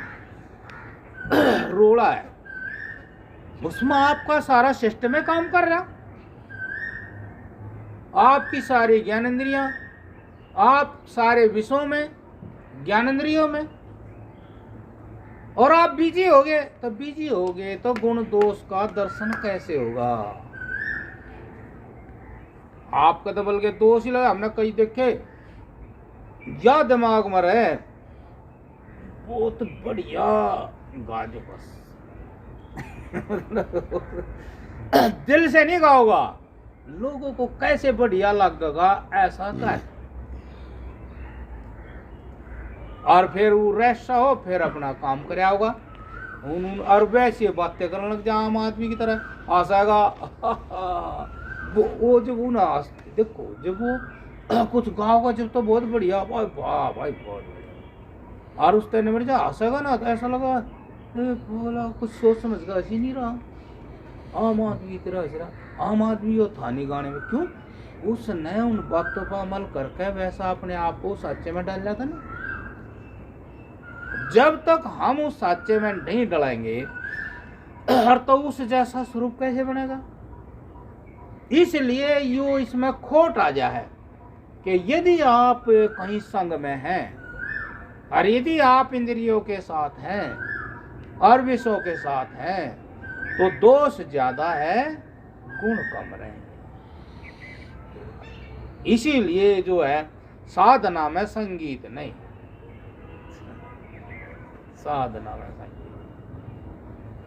रोड़ा है, उसमें आपका सारा सिस्टम में काम कर रहा, आपकी सारी ज्ञानेंद्रियां, आप सारे विषयों में, ज्ञानेंद्रियों में, और आप बिजी हो गए तो गुण दोष का दर्शन कैसे होगा? आपका तो बल्कि दोष ही लगा, हमने कई देखे, या दिमाग में रहे बहुत बढ़िया गाजो बस दिल से नहीं गाओगा, लोगों को कैसे बढ़िया लगेगा ऐसा कर, और फिर वो रेस्टा हो, फिर अपना काम करे होगा। और वैसे बातें करने लग जा आम आदमी की तरह हंसाएगा। वो जब वो ना देखो, जब वो कुछ गाँव का जब तो बहुत बढ़िया, भाई वाह भाई बहुत बढ़िया, और उस तरह मेरे जा हंसेगा ना तो ऐसा लगा बोला कुछ सोच समझ कर ऐसी नहीं रहा, आम आदमी की तरह हंस रहा। आम आदमी वो था नहीं गाने में, क्यों? उसने उन बातों पर अमल करके वैसा अपने आप को साचे में डाल लिया था ना। जब तक हम उस साचे में नहीं डलाएंगे तो उस जैसा स्वरूप कैसे बनेगा? इसलिए यो इसमें खोट आ जा है कि यदि आप कहीं संग में हैं और यदि आप इंद्रियों के साथ हैं और विषयों के साथ हैं तो दोष ज्यादा है, गुण कम रहेंगे। इसीलिए जो है साधना में संगीत नहीं, साधना में संगीत,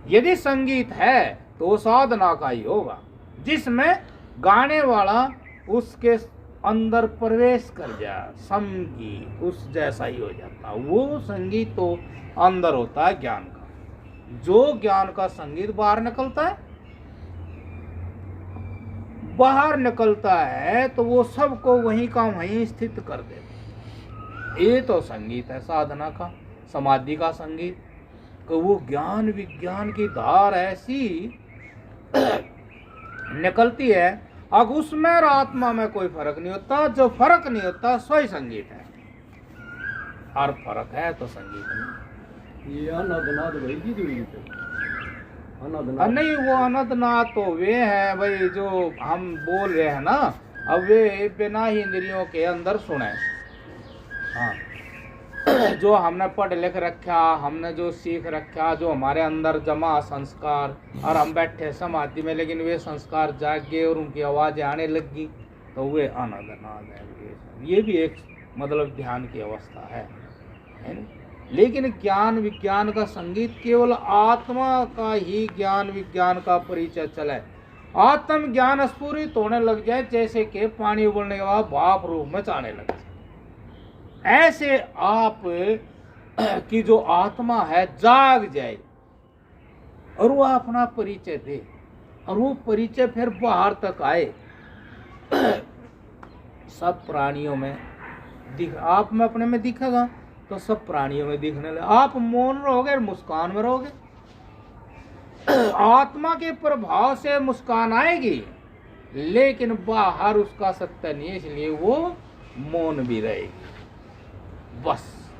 यदि संगीत है तो साधना का ही होगा, जिसमें गाने वाला उसके अंदर प्रवेश कर जाए, संगीत उस जैसा ही हो जाता। वो संगीत तो अंदर होता है ज्ञान का, जो ज्ञान का संगीत बाहर निकलता है, बाहर निकलता है तो वो सबको वहीं का वहीं स्थित कर देता। ये तो संगीत है साधना का, समाधि का संगीत, कि वो ज्ञान विज्ञान की धार ऐसी निकलती है, अब उसमें और आत्मा में कोई फर्क नहीं होता। जो फर्क नहीं होता सोई संगीत है, और फर्क है तो संगीत नहीं। ये अनदनाद नहीं, वो अनंतनाथ तो वे हैं भाई जो हम बोल रहे हैं ना, अब वे बिना ही इंद्रियों के अंदर सुने। हाँ, जो हमने पढ़ लिख रखा, हमने जो सीख रखा, जो हमारे अंदर जमा संस्कार, और हम बैठे समाधि में लेकिन वे संस्कार जाग गए और उनकी आवाज़ें आने लगी, तो वे अनंतनाथ है। ये भी एक मतलब ध्यान की अवस्था है ना? लेकिन ज्ञान विज्ञान का संगीत केवल आत्मा का ही ज्ञान विज्ञान का परिचय चले, आत्म ज्ञान स्फुरित होने लग जाए, जैसे कि पानी उबलने के बाद भाप रूप में जाने लगे, ऐसे आप की जो आत्मा है जाग जाए और वो अपना परिचय दे, और वो परिचय फिर बाहर तक आए, सब प्राणियों में दिख, आप में अपने में दिखेगा तो सब प्राणियों में दिखने लगे। आप मौन रहोगे, मुस्कान में रहोगे, आत्मा के प्रभाव से मुस्कान आएगी, लेकिन बाहर उसका सत्य नहीं है, इसलिए वो मौन भी रहेगी, बस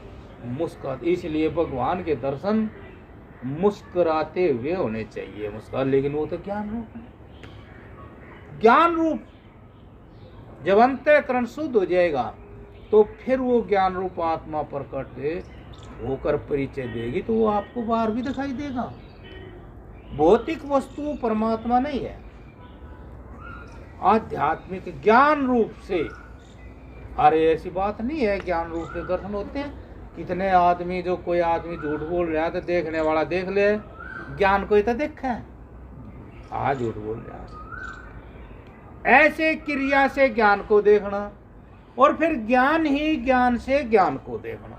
मुस्कुरा। इसलिए भगवान के दर्शन मुस्कुराते हुए होने चाहिए, मुस्कुरान, लेकिन वो तो ज्ञान रूप है। ज्ञान रूप जब अंतःकरण शुद्ध हो जाएगा तो फिर वो ज्ञान रूप आत्मा प्रकट होकर परिचय देगी, तो वो आपको बाहर भी दिखाई देगा। भौतिक वस्तु परमात्मा नहीं है, आध्यात्मिक ज्ञान रूप से। अरे ऐसी बात नहीं है, ज्ञान रूप से दर्शन होते हैं। कितने आदमी, जो कोई आदमी झूठ बोल रहा है तो देखने वाला देख ले, ज्ञान को ही तो देखा है, आज झूठ बोल रहा है। ऐसे क्रिया से ज्ञान को देखना, और फिर ज्ञान ही ज्ञान से ज्ञान को देखना।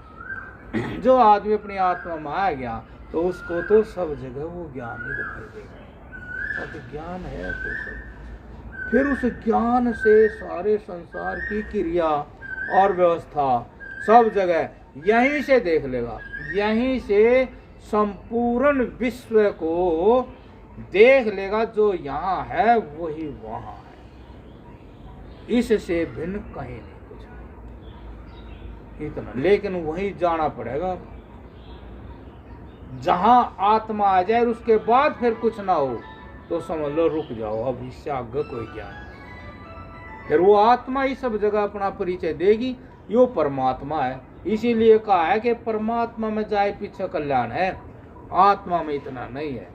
जो आदमी अपनी आत्मा में आ गया तो उसको तो सब जगह वो ज्ञान ही दिखाई देगा। ज्ञान है तो सब। फिर उस ज्ञान से सारे संसार की क्रिया और व्यवस्था सब जगह यहीं से देख लेगा, यहीं से संपूर्ण विश्व को देख लेगा। जो यहाँ है वही वहाँ है, इससे भिन्न कहीं नहीं कुछ नहीं। इतना लेकिन वहीं जाना पड़ेगा जहां आत्मा आ जाए, उसके बाद फिर कुछ ना हो तो समझ लो रुक जाओ, अब इससे आगे कोई ज्ञान नहीं। फिर वो आत्मा ही सब जगह अपना परिचय देगी, यो परमात्मा है। इसीलिए कहा है कि परमात्मा में जाए पीछे कल्याण है, आत्मा में इतना नहीं है,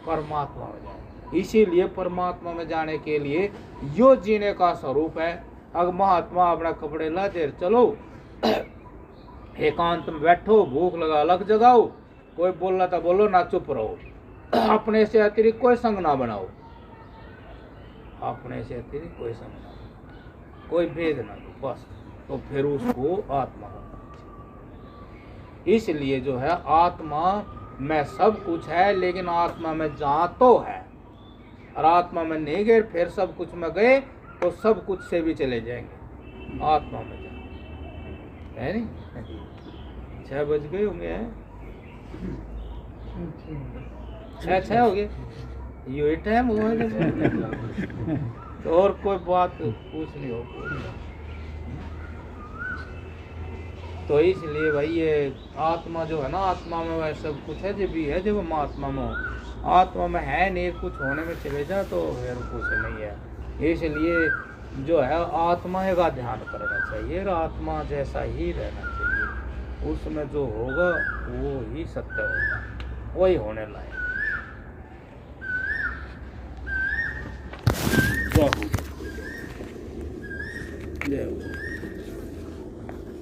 परमात्मा में जाए। इसीलिए परमात्मा में जाने के लिए यो जीने का स्वरूप है। अगर महात्मा अपना कपड़े लाते चलो एकांत में बैठो, भूख लगा अलग जगाओ, कोई बोलना था बोलो ना, चुप रहो, अपने से अतिरिक्त कोई संग ना बनाओ, अपने से अतिरिक्त कोई संग ना बनाओ, कोई भेद ना दो बस, तो फिर उसको आत्मा होना चाहिए। इसलिए जो है आत्मा में सब कुछ है, लेकिन आत्मा में जहाँ तो है, और आत्मा में नहीं गए फिर सब कुछ में गए तो सब कुछ से भी चले जाएंगे। आत्मा में जा है नहीं। 6 बज गए होंगे हैं, 6 हो गए, ये टाइम हुआ है। तो और कोई बात पूछनी हो तो इसलिए भाई ये आत्मा जो है ना, आत्मा में वह सब कुछ है जो भी है, जब हम आत्मा में हो, आत्मा में है नहीं, कुछ होने में चले जा तो फिर कुछ नहीं है। इसलिए जो है आत्मा का ध्यान करना चाहिए, और आत्मा जैसा ही रहना चाहिए, उसमें जो होगा वो ही सत्य होगा, वही होने लायक। जय हो।